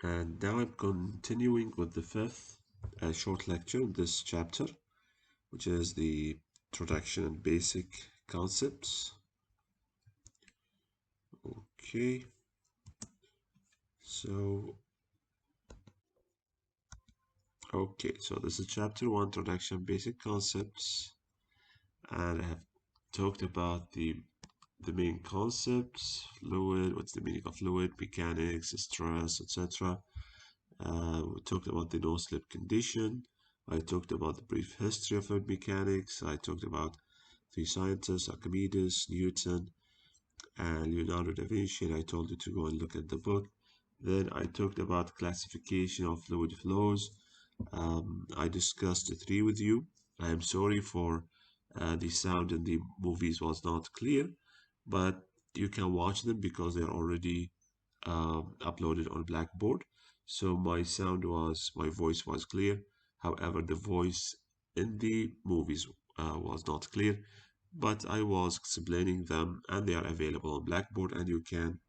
And now I'm continuing with the fifth short lecture in this chapter, which is the introduction and basic concepts. Okay, so so this is chapter one, introduction, basic concepts, and I have talked about the main concepts, fluid, what's the meaning of fluid, mechanics, stress, etc. We talked about the no-slip condition. I talked about the brief history of fluid mechanics. I talked about three scientists, Archimedes, Newton, and Leonardo da Vinci, and I told you to go and look at the book. Then I talked about classification of fluid flows. I discussed the three with you. I am sorry for the sound in the movies was not clear, but you can watch them because they're already uploaded on Blackboard. So my voice was clear. However, the voice in the movies was not clear, but I was explaining them, and they are available on Blackboard, and you can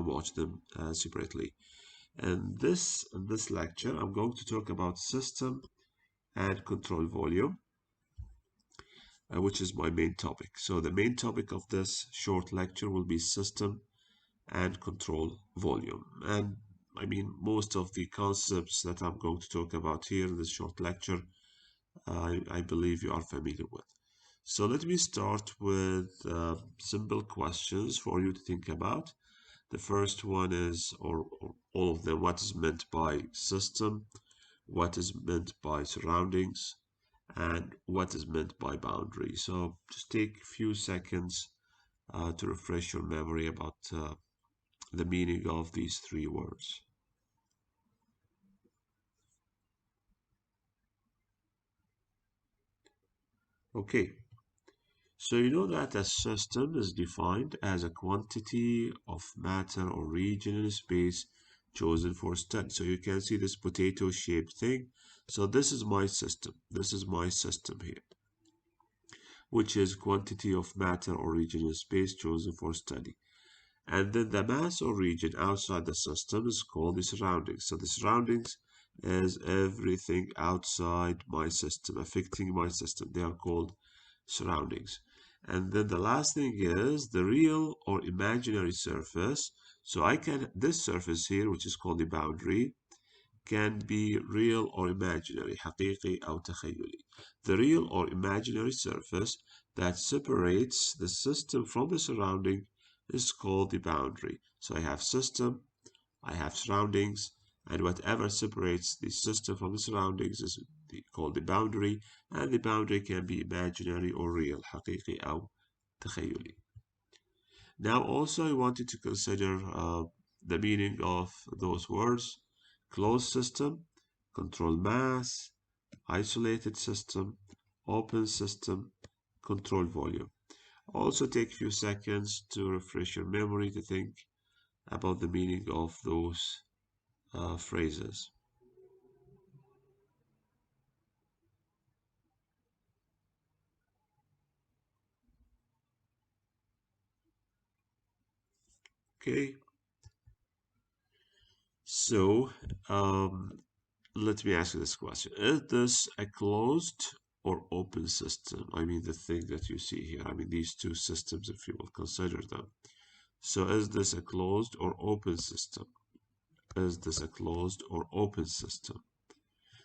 watch them separately. And in this lecture, I'm going to talk about system and control volume, which is my main topic. So the main topic of this short lecture will be system and control volume. And I mean, most of the concepts that I'm going to talk about here in this short lecture, I believe you are familiar with. So let me start with simple questions for you to think about. The first one is, or all of them, what is meant by system, what is meant by surroundings, and what is meant by boundary. So just take a few seconds to refresh your memory about the meaning of these three words. Okay, so you know that a system is defined as a quantity of matter or region in space chosen for study. So you can see this potato-shaped thing. So this is my system. This is my system here, which is quantity of matter or region in space chosen for study. And then the mass or region outside the system is called the surroundings. So the surroundings is everything outside my system, affecting my system. They are called surroundings. And then the last thing is the real or imaginary surface. So this surface here, which is called the boundary, can be real or imaginary, حقيقي أو تخيلي. The real or imaginary surface that separates the system from the surrounding is called the boundary. So I have system, I have surroundings, and whatever separates the system from the surroundings is called the boundary, and the boundary can be imaginary or real, حقيقي أو تخيلي. Now also I wanted to consider the meaning of those words: closed system, controlled mass, isolated system, open system, control volume. Also take a few seconds to refresh your memory to think about the meaning of those phrases. Okay, so let me ask you this question. Is this a closed or open system? I mean, the thing that you see here. I mean, these two systems, if you will consider them. So is this a closed or open system? Is this a closed or open system?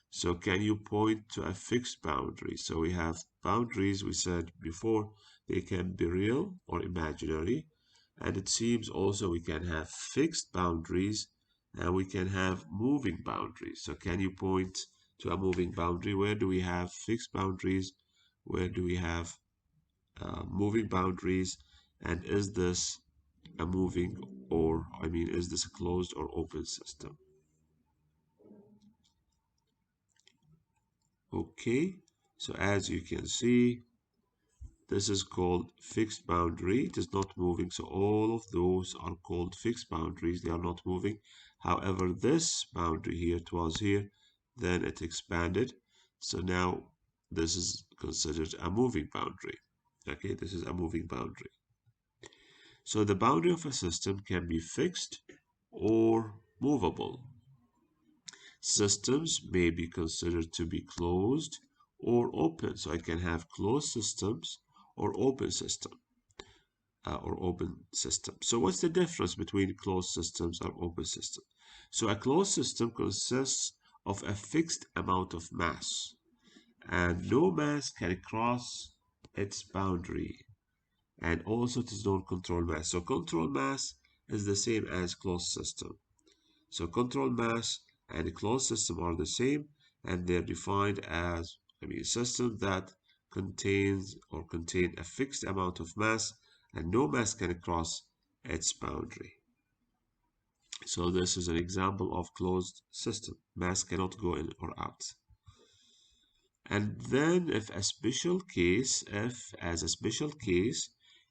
So can you point to a fixed boundary? So we have boundaries, we said before, they can be real or imaginary. And it seems also we can have fixed boundaries and we can have moving boundaries. So can you point to a moving boundary? Where do we have fixed boundaries? Where do we have moving boundaries? And is this a moving is this a closed or open system? Okay, so as you can see, this is called fixed boundary. It is not moving. So all of those are called fixed boundaries. They are not moving. However, this boundary here, it was here, then it expanded. So now this is considered a moving boundary. Okay, this is a moving boundary. So the boundary of a system can be fixed or movable. Systems may be considered to be closed or open. So I can have closed systems or open system. So what's the difference between closed systems or open systems? So a closed system consists of a fixed amount of mass, and no mass can cross its boundary. And also it is non-control mass. So control mass is the same as closed system. So control mass and a closed system are the same, and they're defined as, a system that contain a fixed amount of mass and no mass can cross its boundary. So this is an example of closed system. Mass cannot go in or out. And then if as a special case,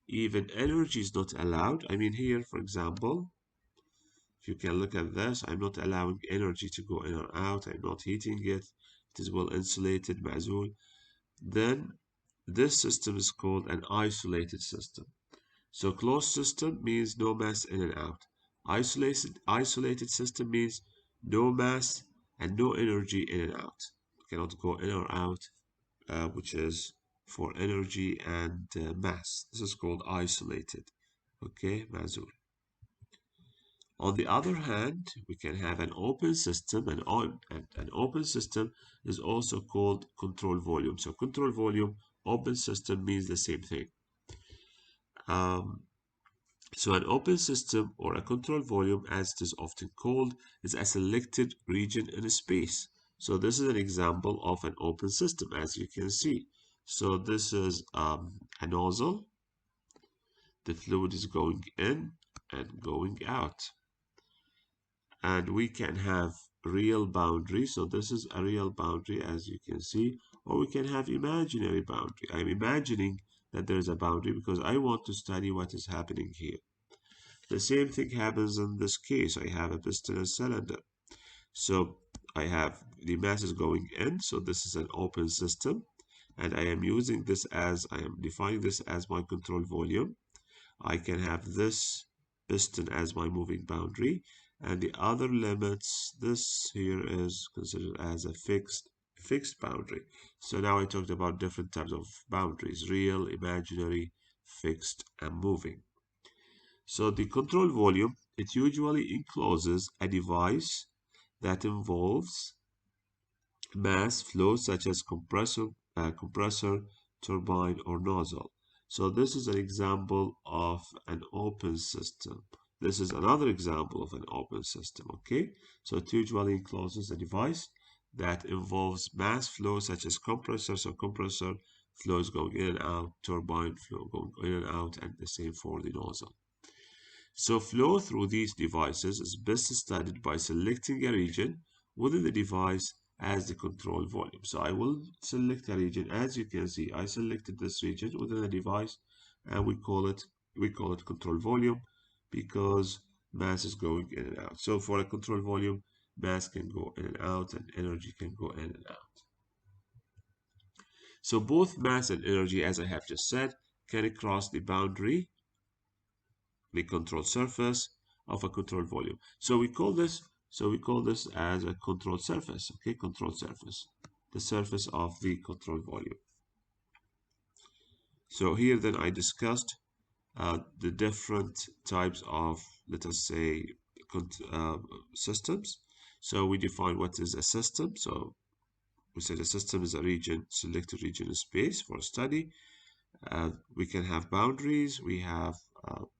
even energy is not allowed. Here, for example, if you can look at this, I'm not allowing energy to go in or out. I'm not heating it. It is well insulated, معزول. Then this system is called an isolated system. So closed system means no mass in and out. Isolated system means no mass and no energy in and out. Cannot go in or out, which is for energy and mass. This is called isolated. Okay, معزول. On the other hand, we can have an open system, and an open system is also called control volume. So control volume, open system means the same thing. So an open system, or a control volume as it is often called, is a selected region in a space. So this is an example of an open system, as you can see. So this is a nozzle. The fluid is going in and going out. And we can have real boundary. So this is a real boundary, as you can see, or we can have imaginary boundary. I'm imagining that there's a boundary because I want to study what is happening here. The same thing happens in this case. I have a piston and cylinder. So I have the mass is going in. So this is an open system. And I am defining this as my control volume. I can have this piston as my moving boundary. And the other limits, this here is considered as a fixed boundary. So now I talked about different types of boundaries: real, imaginary, fixed, and moving. So the control volume, it usually encloses a device that involves mass flow such as compressor, turbine, or nozzle. So this is an example of an open system. This is another example of an open system, okay? So it usually encloses a device that involves mass flow such as compressor. So compressor flow is going in and out, turbine flow going in and out, and the same for the nozzle. So flow through these devices is best studied by selecting a region within the device as the control volume. So I will select a region. As you can see, I selected this region within the device, and we call it control volume because mass is going in and out. So for a control volume, mass can go in and out and energy can go in and out. So both mass and energy, as I have just said, can cross the boundary, the control surface of a control volume. So we call this as a control surface, okay? Control surface, the surface of the control volume. So here then I discussed the different types of, let us say, systems. So we define what is a system. So we said a system is a selected region in space for study. We can have boundaries, we have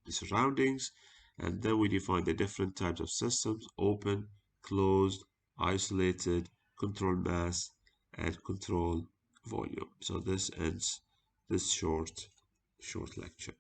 the surroundings, and then we define the different types of systems: open, closed, isolated, control mass, and control volume. So this ends this short lecture.